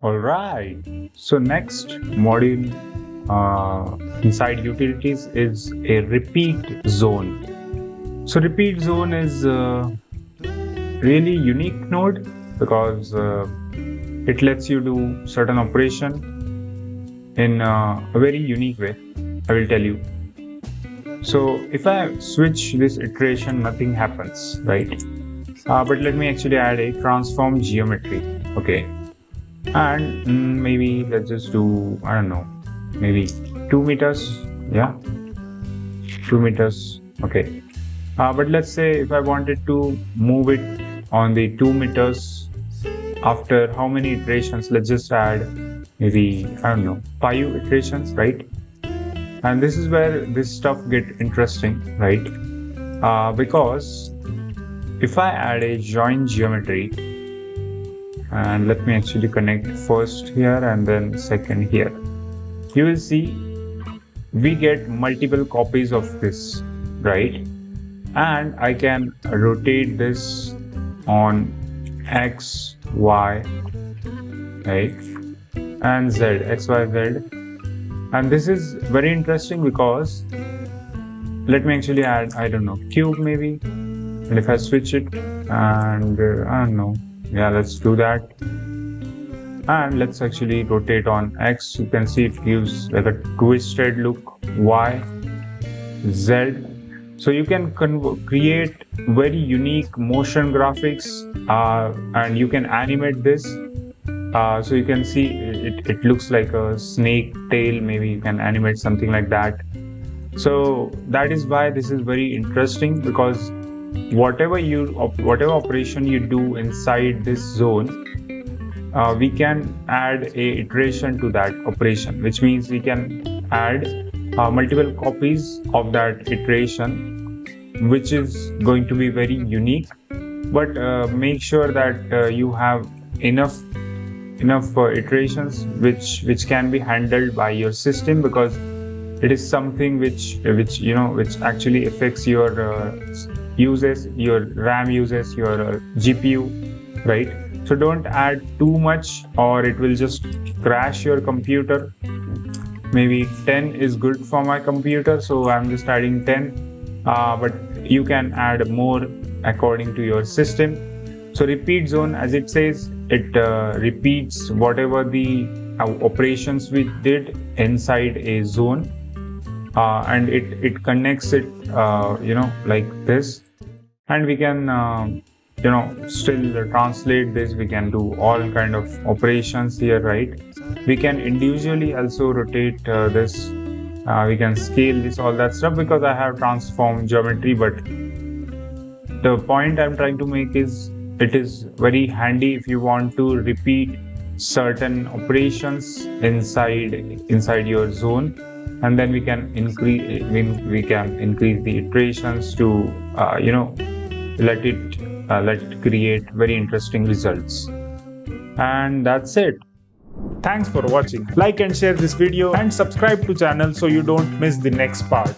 Alright, so next module inside utilities is a repeat zone. So repeat zone is a really unique node because it lets you do certain operation in a very unique way. I will tell you. So if I switch this iteration, nothing happens, right? But let me actually add a transform geometry. Okay. And maybe let's just do, I don't know, maybe 2 meters. Yeah, 2 meters. Okay. But let's say if I wanted to move it on the 2 meters after how many iterations, let's just add maybe, I don't know, 5 iterations, right? And this is where this stuff get interesting, right? Because if I add a join geometry, and let me actually connect first here and then second here, you will see we get multiple copies of this, right? And I can rotate this on X, Y, right? And Z, X, Y, Z. And this is very interesting because let me actually add, I don't know, cube maybe. And if I switch it and I don't know, yeah, let's do that. And let's actually rotate on X. You can see it gives like a twisted look. Y, Z. So you can create very unique motion graphics and you can animate this. So you can see it looks like a snake tail. Maybe you can animate something like that. So that is why this is very interesting, because whatever operation you do inside this zone, we can add a iteration to that operation, which means we can add multiple copies of that iteration, which is going to be very unique. But make sure that you have enough iterations which can be handled by your system, because it is something which actually affects your uses, your RAM uses, your GPU, right? So don't add too much or it will just crash your computer. Maybe 10 is good for my computer, so I'm just adding 10, but you can add more according to your system. So repeat zone, as it says, it repeats whatever the operations we did inside a zone, and it connects it like this, and we can still translate this. We can do all kind of operations here, right? We can individually also rotate this. We can scale this, all that stuff, because I have transformed geometry. But the point I'm trying to make is it is very handy if you want to repeat certain operations inside your zone, and then we can increase the iterations to let it create very interesting results. And that's it. Thanks for watching. Like and share this video and subscribe to channel so you don't miss the next part.